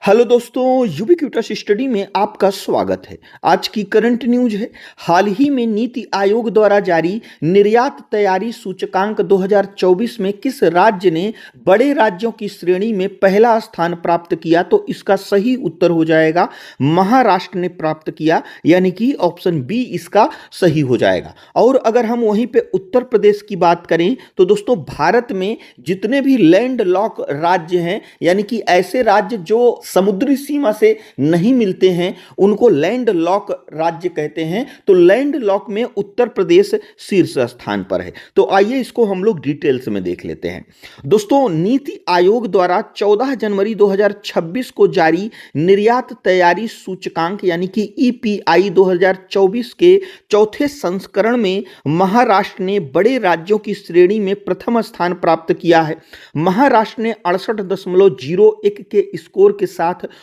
Hello दोस्तों, ubiquitous study में आपका स्वागत है। आज की करंट न्यूज है। हाल ही में नीति आयोग द्वारा जारी निर्यात तैयारी सूचकांक 2024 में किस राज्य ने बड़े राज्यों की श्रेणी में पहला स्थान प्राप्त किया? तो इसका सही उत्तर हो जाएगा महाराष्ट्र ने प्राप्त किया, यानी कि ऑप्शन बी इसका सही हो जाएगा। और अगर हम वहीं पे उत्तर प्रदेश की बात करें तो दोस्तों, भारत में जितने भी लैंड लॉक राज्य हैं, यानी कि ऐसे राज्य जो समुद्री सीमा से नहीं मिलते हैं, उनको लैंड लॉक राज्य कहते हैं। तो लैंड लॉक में उत्तर प्रदेश शीर्ष स्थान पर है। तो आइए इसको हम लोग डिटेल्स में देख लेते हैं। दोस्तों, नीति आयोग द्वारा 14 जनवरी 2026 को जारी निर्यात तैयारी सूचकांक यानी कि ईपीआई 2024 के चौथे संस्करण में महाराष्ट्र ने बड़े राज्यों की श्रेणी में प्रथम स्थान प्राप्त किया है। महाराष्ट्र ने 68.01 के स्कोर के साथ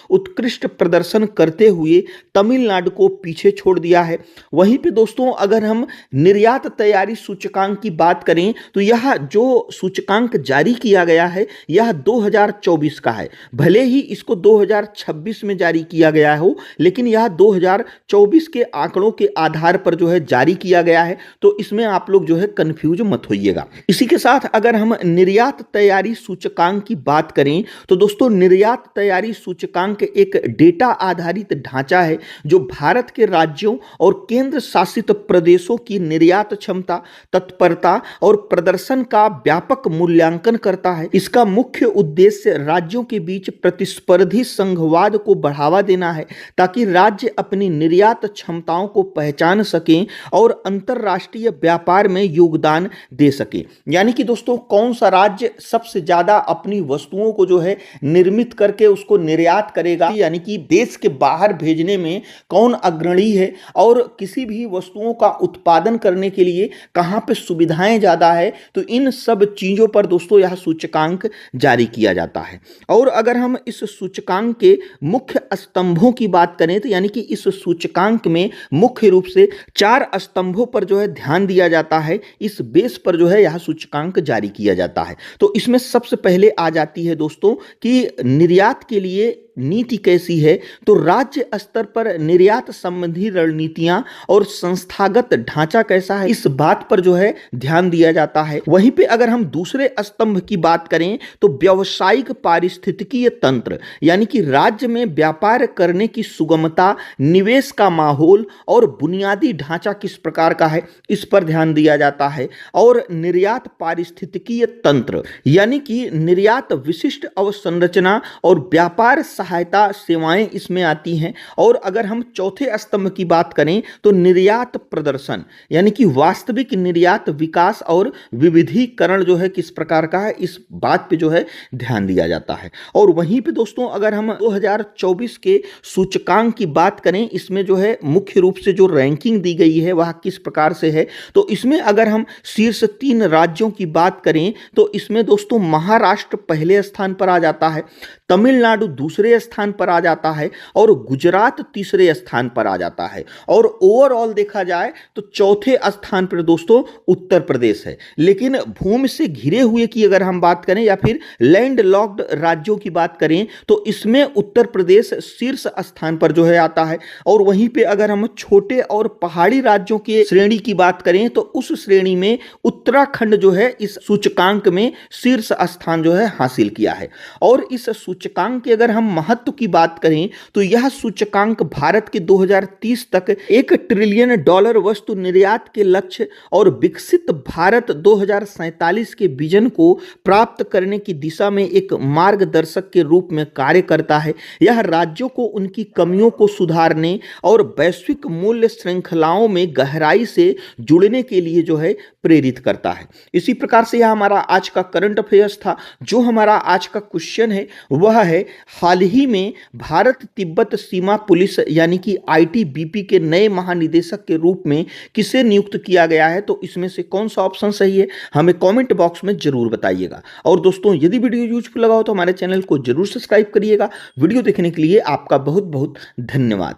उत्कृष्ट प्रदर्शन करते हुए तमिलनाडु को पीछे छोड़ दिया है। वहीं पे दोस्तों, अगर हम निर्यात तैयारी सूचकांक की बात करें तो यह जो सूचकांक जारी किया गया है यह 2024 का है। भले ही इसको 2026 में जारी किया गया हो, लेकिन यह 2024 के आंकड़ों के आधार पर जो है जारी किया गया है। तो इसमें आप लोग जो है कंफ्यूज मत होइएगा। इसी के साथ अगर हम निर्यात तैयारी सूचकांक की बात करें तो दोस्तों, निर्यात तैयारी सूचकांक एक डेटा आधारित ढांचा है जो भारत के राज्यों और केंद्र शासित प्रदेशों की निर्यात क्षमता, तत्परता और प्रदर्शन का व्यापक मूल्यांकन करता है। इसका मुख्य उद्देश्य राज्यों के बीच प्रतिस्पर्धी संघवाद को बढ़ावा देना है ताकि राज्य अपनी निर्यात क्षमताओं को पहचान सकें और अंतरराष्ट्रीय व्यापार में योगदान दे सके। यानी कि दोस्तों, कौन सा राज्य सबसे ज्यादा अपनी वस्तुओं को जो है निर्मित करके उसको निर्यात करेगा, यानी कि देश के बाहर भेजने में कौन अग्रणी है और किसी भी वस्तुओं का उत्पादन करने के लिए कहां पे सुविधाएं ज्यादा है, तो इन सब चीजों पर दोस्तों यह सूचकांक जारी किया जाता है। और अगर हम इस सूचकांक के मुख्य स्तंभों की बात करें तो यानी कि इस सूचकांक में मुख्य रूप से 4 स्तंभों पर जो है ध्यान दिया जाता है। इस बेस पर जो है यह सूचकांक जारी किया जाता है। तो इसमें सबसे पहले आ जाती है दोस्तों कि निर्यात के लिए नीति कैसी है। तो राज्य स्तर पर निर्यात संबंधी रणनीतियां और संस्थागत ढांचा कैसा है, इस बात पर जो है ध्यान दिया जाता है। वहीं पे अगर हम दूसरे स्तंभ की बात करें तो व्यावसायिक पारिस्थितिकीय तंत्र, यानी कि राज्य में व्यापार करने की सुगमता, निवेश का माहौल और बुनियादी ढांचा किस प्रकार का है, इस पर ध्यान दिया जाता है। और निर्यात पारिस्थितिकीय तंत्र यानी कि निर्यात विशिष्ट अवसंरचना और व्यापार सहायता सेवाएं इसमें आती हैं। और अगर हम चौथे स्तंभ की बात करें तो निर्यात प्रदर्शन, यानी कि वास्तविक निर्यात विकास और विविधीकरण जो है किस प्रकार का है, इस बात पे जो है ध्यान दिया जाता है। और वहीं पे दोस्तों, अगर हम 2024 के सूचकांक की बात करें, इसमें जो है मुख्य रूप से जो रैंकिंग दी गई है वह किस प्रकार से है। तो इसमें अगर हम शीर्ष 3 राज्यों की बात करें तो इसमें दोस्तों महाराष्ट्र पहले स्थान पर आ जाता है, तमिलनाडु दूसरे स्थान पर आ जाता है और गुजरात तीसरे स्थान पर आ जाता है। और ओवरऑल देखा जाए तो चौथे स्थान पर दोस्तों उत्तर प्रदेश है। लेकिन भूमि से घिरे हुए की अगर हम बात करें या फिर लैंड लॉक्ड राज्यों की बात करें तो इसमें उत्तर प्रदेश शीर्ष स्थान पर जो है आता है। और वहीं पे अगर हम छोटे और पहाड़ी राज्यों के श्रेणी की बात करें तो उस श्रेणी में उत्तराखंड जो है इस सूचकांक में शीर्ष स्थान जो है हासिल किया है। और इस सूचकांक के अगर हम महत्व की बात करें तो यह सूचकांक भारत के 2030 तक $1 ट्रिलियन वस्तु निर्यात के लक्ष्य और विकसित भारत 2047 के विजन को प्राप्त करने की दिशा में एक मार्गदर्शक के रूप में कार्य करता है। यह राज्यों को उनकी कमियों को सुधारने और वैश्विक मूल्य श्रृंखलाओं में गहराई से जुड़ने के लिए जो है प्रेरित करता है। इसी प्रकार से यह हमारा आज का करंट अफेयर्स था। जो हमारा आज का क्वेश्चन है वह है, हाल ही में भारत तिब्बत सीमा पुलिस यानी कि आईटीबीपी के नए महानिदेशक के रूप में किसे नियुक्त किया गया है? तो इसमें से कौन सा ऑप्शन सही है, हमें कमेंट बॉक्स में जरूर बताइएगा। और दोस्तों, यदि वीडियो यूजफुल लगा हो तो हमारे चैनल को जरूर सब्सक्राइब करिएगा। वीडियो देखने के लिए आपका बहुत बहुत धन्यवाद।